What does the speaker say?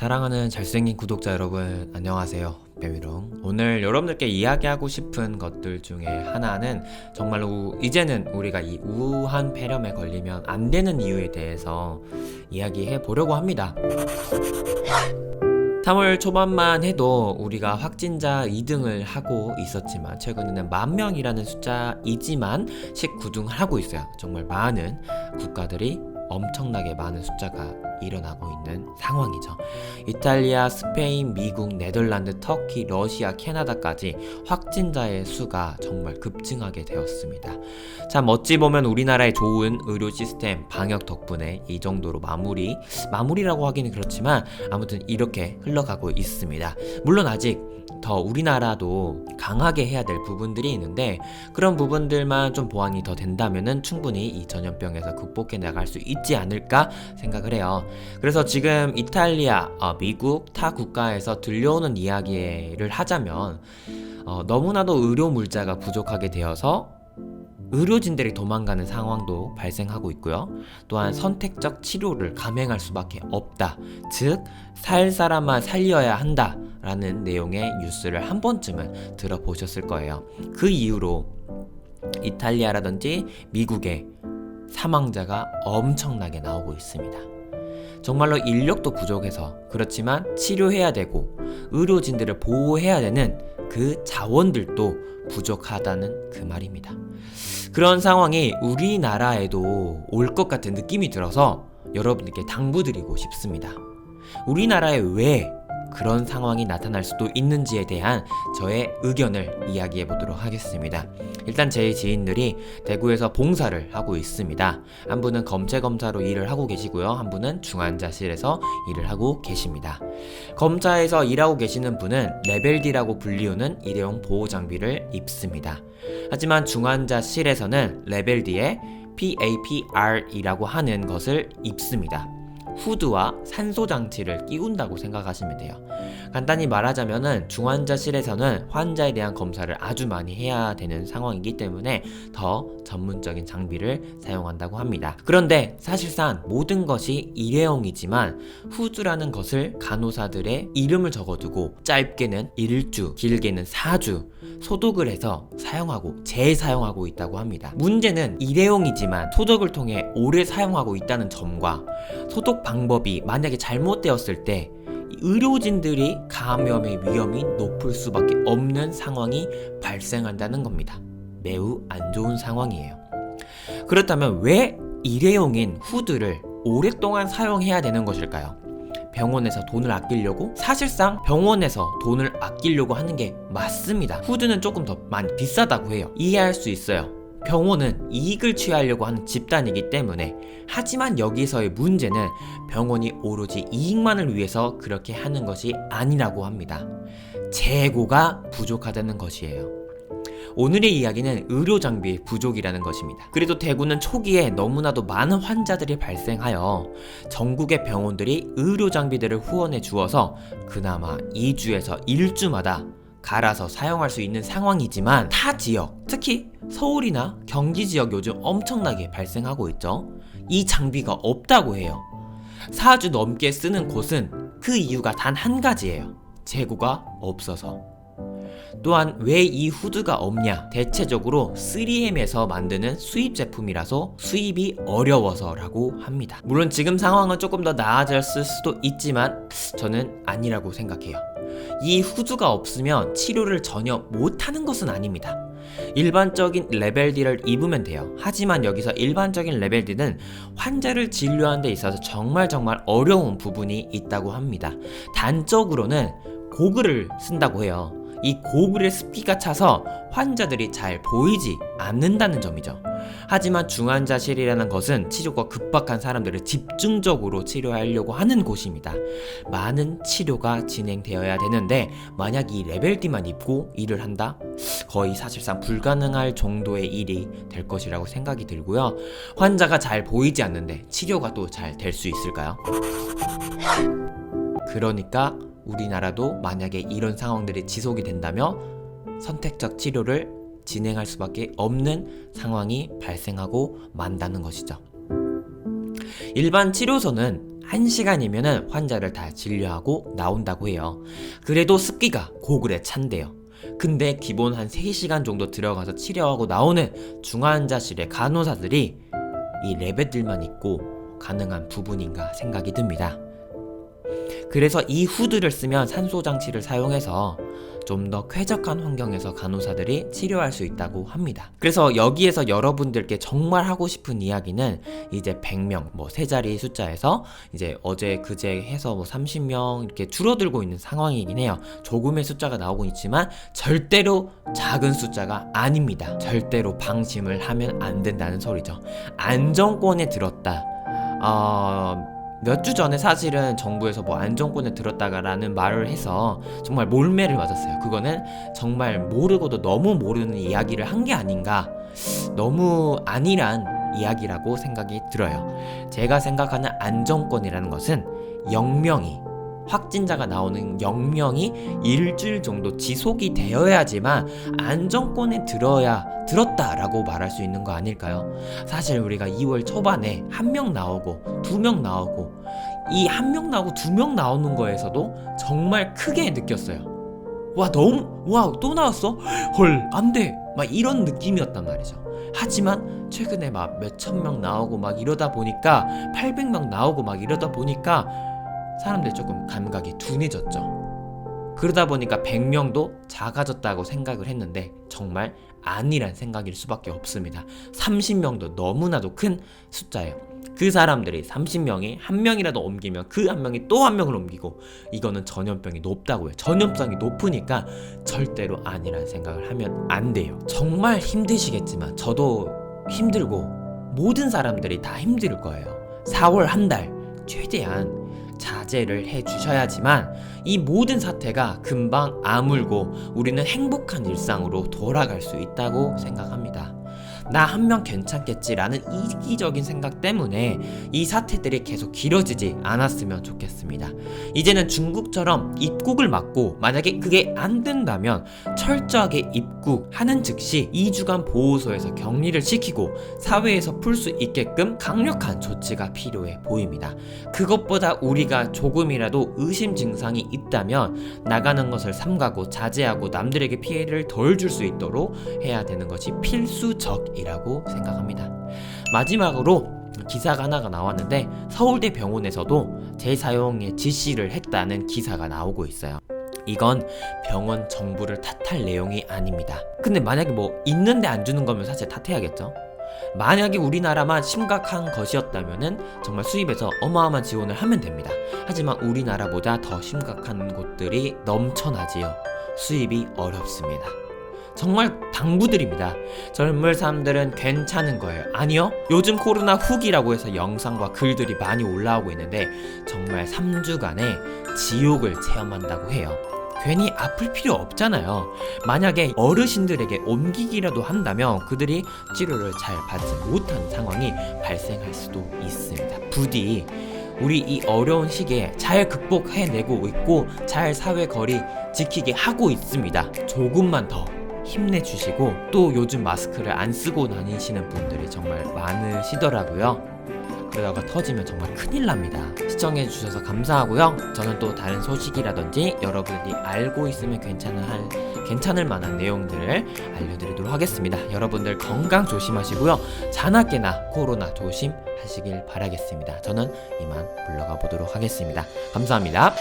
사랑하는 잘생긴 구독자 여러분, 안녕하세요. 뼈미롱. 오늘 여러분들께 이야기하고 싶은 것들 중에 하나는 정말로 이제는 우리가 이 우한 폐렴에 걸리면 안 되는 이유에 대해서 이야기해 보려고 합니다. 3월 초반만 해도 우리가 확진자 2등을 하고 있었지만 최근에는 10,000명이라는 숫자이지만 19등을 하고 있어요. 정말 많은 국가들이 엄청나게 많은 숫자가 일어나고 있는 상황이죠. 이탈리아, 스페인, 미국, 네덜란드, 터키, 러시아, 캐나다까지 확진자의 수가 정말 급증하게 되었습니다. 참 어찌 보면 우리나라의 좋은 의료 시스템, 방역 덕분에 이 정도로 마무리라고 하기는 그렇지만 아무튼 이렇게 흘러가고 있습니다. 물론 아직 더 우리나라도 강하게 해야 될 부분들이 있는데 그런 부분들만 좀 보완이 더 된다면은 충분히 이 전염병에서 극복해 나갈 수 있지 않을까 생각을 해요. 그래서 지금 이탈리아, 미국, 타 국가에서 들려오는 이야기를 하자면 너무나도 의료 물자가 부족하게 되어서 의료진들이 도망가는 상황도 발생하고 있고요. 또한 선택적 치료를 감행할 수밖에 없다. 즉, 살 사람만 살려야 한다. 라는 내용의 뉴스를 한 번쯤은 들어보셨을 거예요. 그 이후로 이탈리아라든지 미국의 사망자가 엄청나게 나오고 있습니다. 정말로 인력도 부족해서 그렇지만 치료해야 되고 의료진들을 보호해야 되는 그 자원들도 부족하다는 그 말입니다. 그런 상황이 우리나라에도 올 것 같은 느낌이 들어서 여러분들께 당부드리고 싶습니다. 우리나라에 왜 그런 상황이 나타날 수도 있는지에 대한 저의 의견을 이야기해 보도록 하겠습니다. 일단 제 지인들이 대구에서 봉사를 하고 있습니다. 한 분은 검체검사로 일을 하고 계시고요. 한 분은 중환자실에서 일을 하고 계십니다. 검사에서 일하고 계시는 분은 레벨 D라고 불리우는 일회용 보호장비를 입습니다. 하지만 중환자실에서는 레벨 D에 PAPR이라고 하는 것을 입습니다. 후드와 산소장치를 끼운다고 생각하시면 돼요. 간단히 말하자면은 중환자실에서는 환자에 대한 검사를 아주 많이 해야 되는 상황이기 때문에 더 전문적인 장비를 사용한다고 합니다. 그런데 사실상 모든 것이 일회용이지만 후드라는 것을 간호사들의 이름을 적어두고 짧게는 1주, 길게는 4주 소독을 해서 사용하고 재사용하고 있다고 합니다. 문제는 일회용이지만 소독을 통해 오래 사용하고 있다는 점과 소독 방법이 만약에 잘못되었을 때 의료진들이 감염의 위험이 높을 수밖에 없는 상황이 발생한다는 겁니다. 매우 안 좋은 상황이에요. 그렇다면 왜 일회용인 후드를 오랫동안 사용해야 되는 것일까요? 병원에서 돈을 아끼려고? 사실상 병원에서 돈을 아끼려고 하는 게 맞습니다. 후드는 조금 더 많이 비싸다고 해요. 이해할 수 있어요. 병원은 이익을 취하려고 하는 집단이기 때문에. 하지만 여기서의 문제는 병원이 오로지 이익만을 위해서 그렇게 하는 것이 아니라고 합니다. 재고가 부족하다는 것이에요. 오늘의 이야기는 의료 장비의 부족이라는 것입니다. 그래도 대구는 초기에 너무나도 많은 환자들이 발생하여 전국의 병원들이 의료 장비들을 후원해 주어서 그나마 2주에서 1주마다 갈아서 사용할 수 있는 상황이지만 타 지역, 특히 서울이나 경기 지역 요즘 엄청나게 발생하고 있죠. 이 장비가 없다고 해요. 4주 넘게 쓰는 곳은 그 이유가 단 한 가지예요. 재고가 없어서. 또한 왜 이 후드가 없냐? 대체적으로 3M에서 만드는 수입 제품이라서 수입이 어려워서라고 합니다. 물론 지금 상황은 조금 더 나아졌을 수도 있지만 저는 아니라고 생각해요. 이 후드가 없으면 치료를 전혀 못하는 것은 아닙니다. 일반적인 레벨 D를 입으면 돼요. 하지만 여기서 일반적인 레벨 D는 환자를 진료하는 데 있어서 정말 어려운 부분이 있다고 합니다. 단적으로는 고글을 쓴다고 해요. 이 고글의 습기가 차서 환자들이 잘 보이지 않는다는 점이죠. 하지만 중환자실이라는 것은 치료가 급박한 사람들을 집중적으로 치료하려고 하는 곳입니다. 많은 치료가 진행되어야 되는데 만약 이 레벨 D만 입고 일을 한다? 거의 사실상 불가능할 정도의 일이 될 것이라고 생각이 들고요. 환자가 잘 보이지 않는데 치료가 또 잘 될 수 있을까요? 그러니까 우리나라도 만약에 이런 상황들이 지속이 된다면 선택적 치료를 진행할 수밖에 없는 상황이 발생하고 만다는 것이죠. 일반 치료소는 1시간이면은 환자를 다 진료하고 나온다고 해요. 그래도 습기가 고글에 찬대요. 근데 기본 한 3시간 정도 들어가서 치료하고 나오는 중환자실의 간호사들이 이 레벨들만 있고 가능한 부분인가 생각이 듭니다. 그래서 이 후드를 쓰면 산소장치를 사용해서 좀 더 쾌적한 환경에서 간호사들이 치료할 수 있다고 합니다. 그래서 여기에서 여러분들께 정말 하고 싶은 이야기는 이제 100명, 뭐 세 자리 숫자에서 이제 어제 그제 해서 뭐 30명 이렇게 줄어들고 있는 상황이긴 해요. 조금의 숫자가 나오고 있지만 절대로 작은 숫자가 아닙니다. 절대로 방심을 하면 안 된다는 소리죠. 안정권에 들었다. 몇 주 전에 사실은 정부에서 뭐 안정권에 들었다가라는 말을 해서 정말 몰매를 맞았어요. 그거는 정말 모르고도 너무 모르는 이야기를 한 게 아닌가, 너무 안일한 이야기라고 생각이 들어요. 제가 생각하는 안정권이라는 것은 0명이 확진자가 나오는 0명이 일주일 정도 지속이 되어야지만 안정권에 들었다라고 말할 수 있는 거 아닐까요? 사실 우리가 2월 초반에 1명 나오고 2명 나오고 이 1명 나오고 2명 나오는 거에서도 정말 크게 느꼈어요. 와 또 나왔어? 헐 안돼 막 이런 느낌이었단 말이죠. 하지만 최근에 막 몇천 명 나오고 막 이러다 보니까 800명 나오고 막 이러다 보니까 사람들이 조금 감각이 둔해졌죠. 그러다 보니까 100명도 작아졌다고 생각을 했는데 정말 아니란 생각일 수밖에 없습니다. 30명도 너무나도 큰 숫자예요. 그 사람들이 30명이 한 명이라도 옮기면 그 한 명이 또 한 명을 옮기고 이거는 전염병이 높다고 해요. 전염성이 높으니까 절대로 아니란 생각을 하면 안 돼요. 정말 힘드시겠지만 저도 힘들고 모든 사람들이 다 힘들 거예요. 4월 한 달 최대한 자제를 해주셔야지만 이 모든 사태가 금방 아물고 우리는 행복한 일상으로 돌아갈 수 있다고 생각합니다. 나 한 명 괜찮겠지라는 이기적인 생각 때문에 이 사태들이 계속 길어지지 않았으면 좋겠습니다. 이제는 중국처럼 입국을 막고 만약에 그게 안 된다면 철저하게 입국하는 즉시 2주간 보호소에서 격리를 시키고 사회에서 풀 수 있게끔 강력한 조치가 필요해 보입니다. 그것보다 우리가 조금이라도 의심 증상이 있다면 나가는 것을 삼가고 자제하고 남들에게 피해를 덜 줄 수 있도록 해야 되는 것이 필수적이라고 생각합니다. 마지막으로 기사가 하나가 나왔는데 서울대 병원에서도 재사용에 지시를 했다는 기사가 나오고 있어요. 이건 병원 정부를 탓할 내용이 아닙니다. 근데 만약에 뭐 있는데 안 주는 거면 사실 탓해야겠죠. 만약에 우리나라만 심각한 것이었다면은 정말 수입에서 어마어마한 지원을 하면 됩니다. 하지만 우리나라보다 더 심각한 곳들이 넘쳐나지요. 수입이 어렵습니다. 정말 당부드립니다. 젊은 사람들은 괜찮은 거예요. 아니요? 요즘 코로나 후기라고 해서 영상과 글들이 많이 올라오고 있는데 정말 3주간의 지옥을 체험한다고 해요. 괜히 아플 필요 없잖아요. 만약에 어르신들에게 옮기기라도 한다면 그들이 치료를 잘 받지 못한 상황이 발생할 수도 있습니다. 부디 우리 이 어려운 시기에 잘 극복해내고 있고 잘 사회 거리 지키게 하고 있습니다. 조금만 더 힘내주시고 또 요즘 마스크를 안 쓰고 다니시는 분들이 정말 많으시더라고요. 그러다가 터지면 정말 큰일 납니다. 시청해주셔서 감사하고요. 저는 또 다른 소식이라든지 여러분들이 알고 있으면 괜찮을 만한 내용들을 알려드리도록 하겠습니다. 여러분들 건강 조심하시고요. 자나깨나 코로나 조심하시길 바라겠습니다. 저는 이만 물러가 보도록 하겠습니다. 감사합니다.